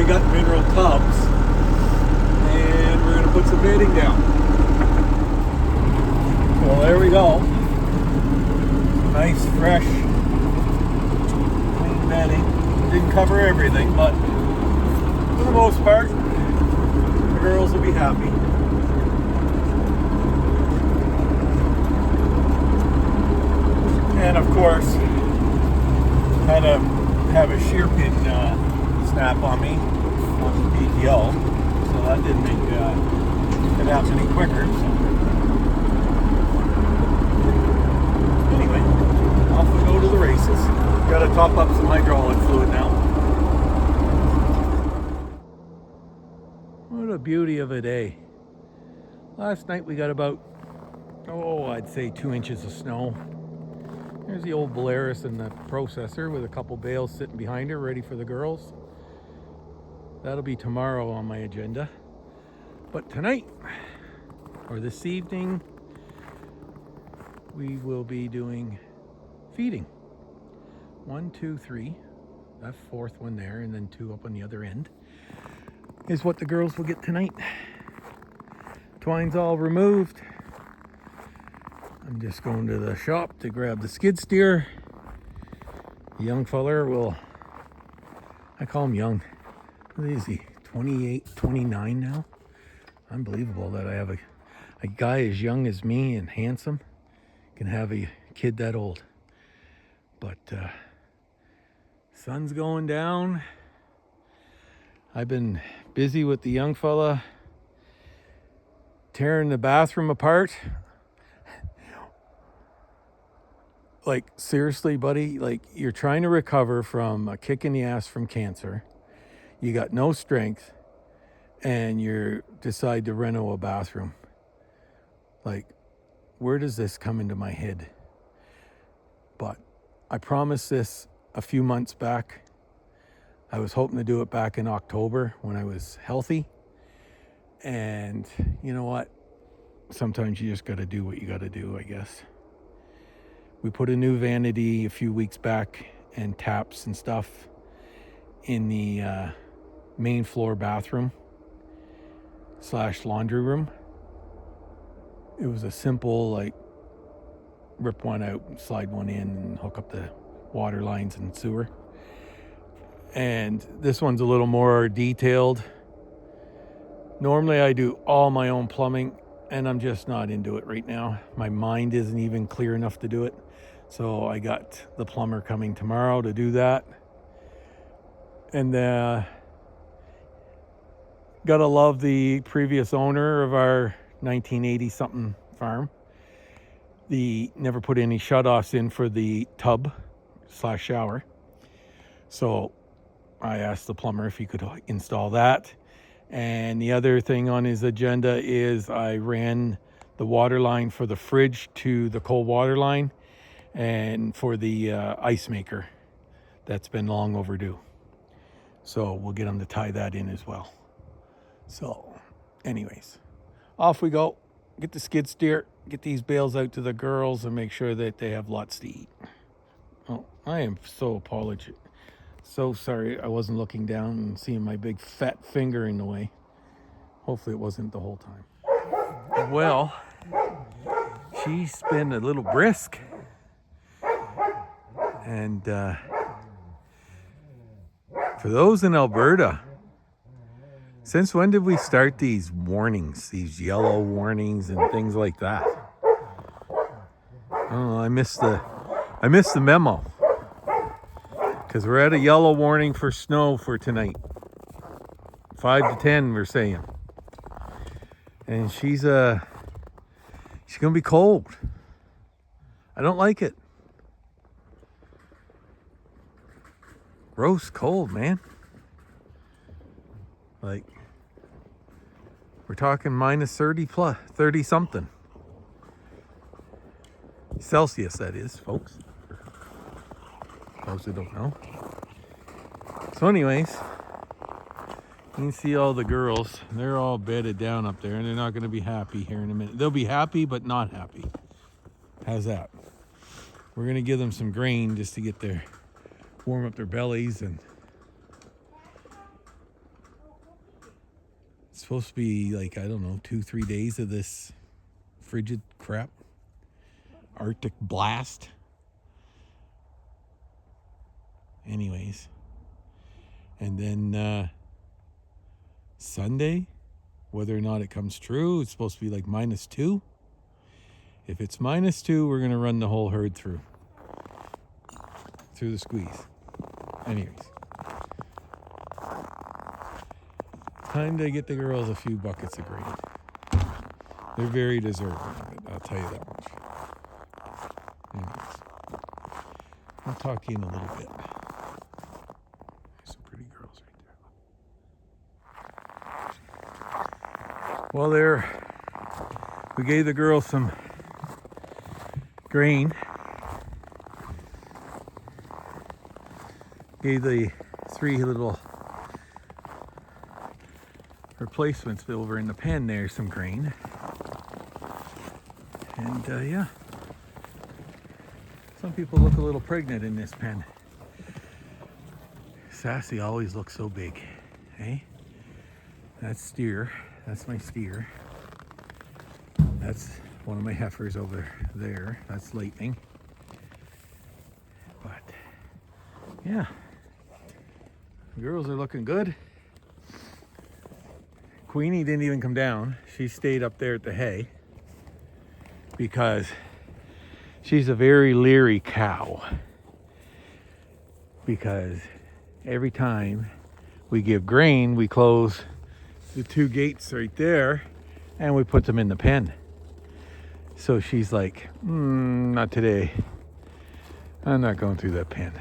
got mineral tubs, and we're going to put some bedding down. So there we go. Nice, fresh, clean bedding. Didn't cover everything, but for the most part, the girls will be happy. And of course, had to have a shear pin snap on me on the PTO, so that didn't make it happen any quicker. So anyway, off we go to the races. Got to top up some hydraulic fluid now. What a beauty of a day. Last night we got about, I'd say 2 inches of snow. There's the old Polaris and the processor with a couple bales sitting behind her, ready for the girls. That'll be tomorrow on my agenda. But tonight, or this evening, we will be doing feeding. 1, 2, 3. That fourth one there, and then 2 up on the other end, is what the girls will get tonight. Twine's all removed. I'm just going to the shop to grab the skid steer. The young feller will, I call him young. What is he, 28, 29 now? Unbelievable that I have a guy as young as me and handsome can have a kid that old. But sun's going down. I've been busy with the young fella tearing the bathroom apart. Like, seriously, buddy, like, you're trying to recover from a kick in the ass from cancer. You got no strength, and you decide to reno a bathroom. Like, where does this come into my head? But I promised this a few months back. I was hoping to do it back in October when I was healthy. And you know what? Sometimes you just got to do what you got to do, I guess. We put a new vanity a few weeks back and taps and stuff in the main floor bathroom / laundry room. It was a simple, like, rip one out and slide one in and hook up the water lines and sewer. And this one's a little more detailed. Normally I do all my own plumbing, and I'm just not into it right now. My mind isn't even clear enough to do it. So I got the plumber coming tomorrow to do that. And gotta love the previous owner of our 1980 something farm. The never put any shutoffs in for the tub / shower. So I asked the plumber if he could install that. And the other thing on his agenda is I ran the water line for the fridge to the cold water line, and for the ice maker. That's been long overdue. So we'll get him to tie that in as well. So anyways, off we go. Get the skid steer, get these bales out to the girls, and make sure that they have lots to eat. Oh, I am so sorry I wasn't looking down and seeing my big fat finger in the way. Hopefully it wasn't the whole time. Well, she's been a little brisk. And for those in Alberta, since when did we start these warnings, these yellow warnings and things like that? Oh, I missed the memo. Because we're at a yellow warning for snow for tonight. 5 to 10, we're saying. And she's gonna be cold. I don't like it. Gross cold, man. Like, we're talking minus 30 something. Celsius, that is, folks. For those who don't know. So anyways, you can see all the girls. They're all bedded down up there, and they're not going to be happy here in a minute. They'll be happy, but not happy. How's that? We're going to give them some grain just to get warm up their bellies and supposed to be like, I don't know, 2-3 days of this frigid crap. Arctic blast. Anyways. And then Sunday, whether or not it comes true, it's supposed to be like -2. If it's -2, we're going to run the whole herd through the squeeze. Anyways. Time to get the girls a few buckets of grain. They're very deserving of it, I'll tell you that much. Anyways, I'll talk to you in a little bit. There's some pretty girls right there. Well, we gave the girls some grain. Gave the 3 little replacements over in the pen there some grain. And yeah, some people look a little pregnant in this pen. Sassy always looks so big, eh? That's steer. That's my steer. That's one of my heifers over there. That's Lightning. But yeah, the girls are looking good. Queenie didn't even come down. She stayed up there at the hay because she's a very leery cow. Because every time we give grain, we close the 2 gates right there and we put them in the pen. So she's like, not today. I'm not going through that pen.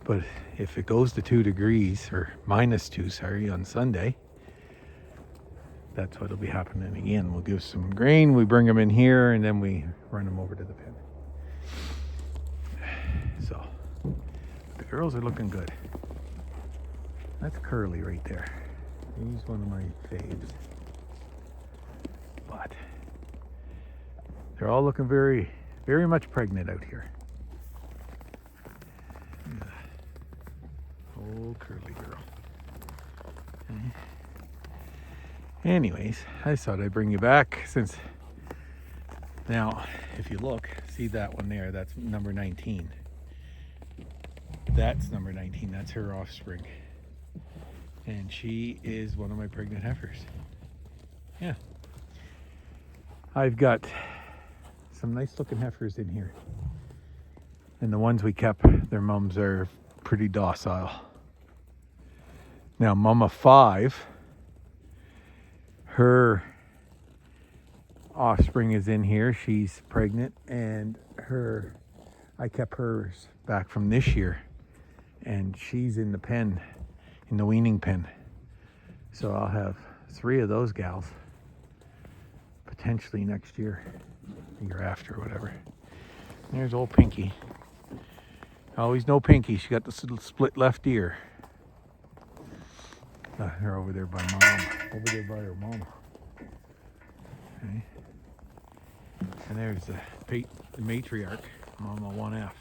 But if it goes to 2 degrees, or -2, sorry, on Sunday, that's what'll be happening again. We'll give some grain, we bring them in here, and then we run them over to the pen. So, the girls are looking good. That's Curly right there. He's one of my faves. But they're all looking very, very much pregnant out here. Old Curly girl. Okay. Anyways, I just thought I'd bring you back since now, if you look, see that one there, that's number 19. That's number 19, that's her offspring. And she is one of my pregnant heifers. Yeah. I've got some nice looking heifers in here. And the ones we kept, their mums are pretty docile. Now, Mama 5, her offspring is in here. She's pregnant, and I kept hers back from this year, and she's in the pen, in the weaning pen. So I'll have 3 of those gals potentially next year, the year after, whatever. And there's old Pinky. I always know Pinky. She got this little split left ear. They're over there by Mom. Over there by her mama. Okay. And there's the matriarch, Mama 1F,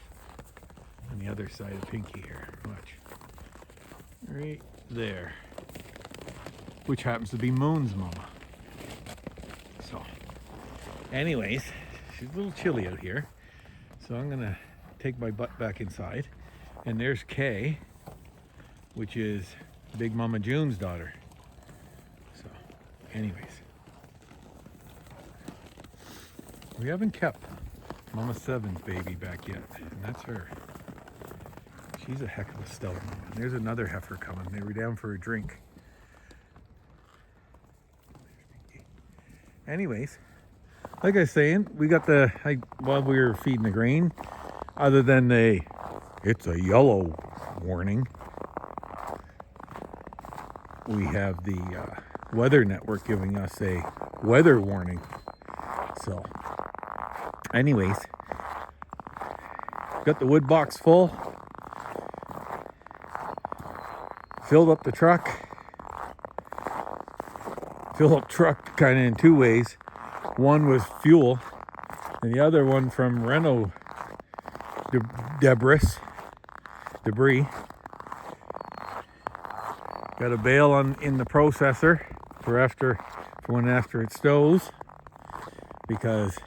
on the other side of Pinky here. Watch. Right there. Which happens to be Moon's mama. So, anyways, she's a little chilly out here. So I'm going to take my butt back inside. And there's Kay, which is Big Mama June's daughter. So, anyways. We haven't kept Mama 7's baby back yet, and that's her. She's a heck of a stellar mama. And there's another heifer coming. They were down for a drink. Anyways, like I was saying, we got while we were feeding the grain, other than it's a yellow warning, we have the Weather Network giving us a weather warning. So, anyways, got the wood box full, filled up the truck. Fill up truck kind of in 2 ways. One was fuel, and the other one from Renault debris. Got Got a bale in the processor for when after it stows, because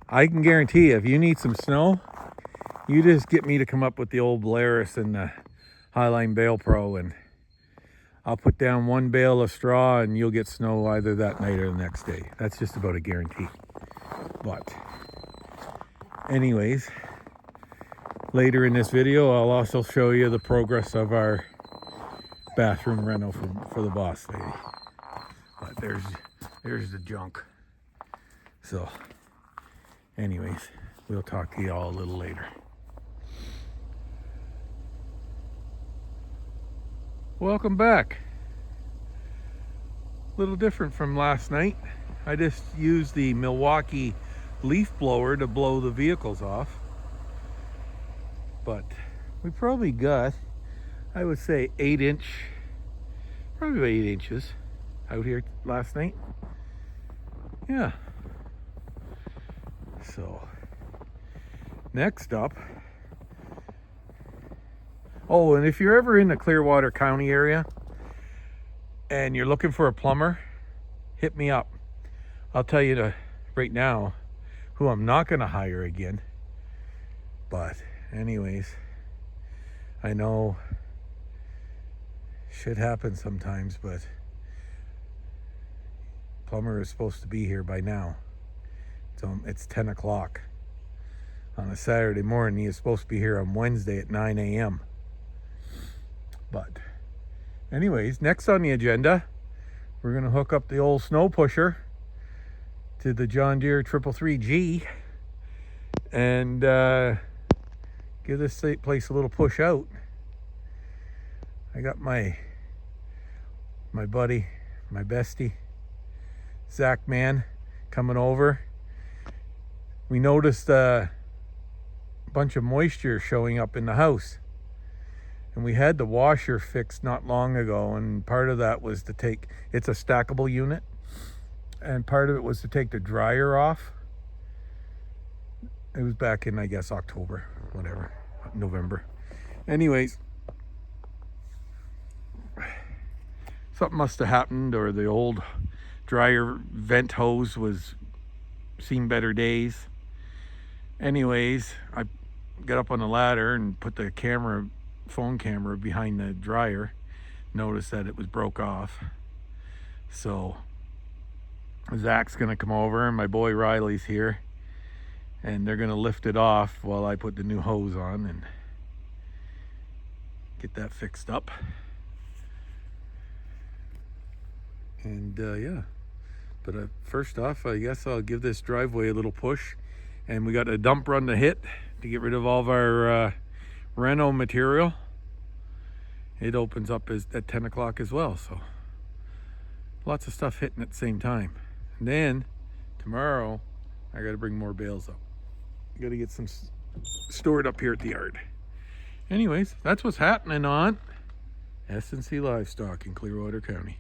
I can guarantee you, if you need some snow, you just get me to come up with the old Polaris and the Highline Bale Pro, and I'll put down one bale of straw and you'll get snow either that night or the next day. That's just about a guarantee. But anyways, later in this video, I'll also show you the progress of our bathroom reno for the boss lady. But there's the junk. So anyways, we'll talk to you all a little later. Welcome back. A little different from last night. I just used the Milwaukee leaf blower to blow the vehicles off. But we probably got, I would say, probably about 8 inches out here last night. Yeah. So next up, oh, and if you're ever in the Clearwater County area and you're looking for a plumber, hit me up. I'll tell you right now who I'm not going to hire again. But anyways, I know shit happens sometimes, but plumber is supposed to be here by now. So it's 10 o'clock on a Saturday morning. He is supposed to be here on Wednesday at 9 a.m. But anyways, next on the agenda, we're going to hook up the old snow pusher to the John Deere 333G and give this place a little push out. I got my buddy, my bestie, Zach Man, coming over. We noticed a bunch of moisture showing up in the house. And we had the washer fixed not long ago, and part of that was to take, it's a stackable unit, and part of it was to take the dryer off. It was back in, I guess, October, whatever, November. Anyways, something must have happened, or the old dryer vent hose was seen better days. Anyways, I got up on the ladder and put the phone camera behind the dryer. Noticed that it was broke off. So Zach's gonna come over and my boy Riley's here, and they're gonna lift it off while I put the new hose on and get that fixed up. And yeah, but first off, I guess I'll give this driveway a little push, and we got a dump run to hit to get rid of all of our reno material. It opens up at 10 o'clock as well, so lots of stuff hitting at the same time. And then tomorrow I got to bring more bales up. I got to get some stored up here at the yard. Anyways, that's what's happening on S&C Livestock in Clearwater County.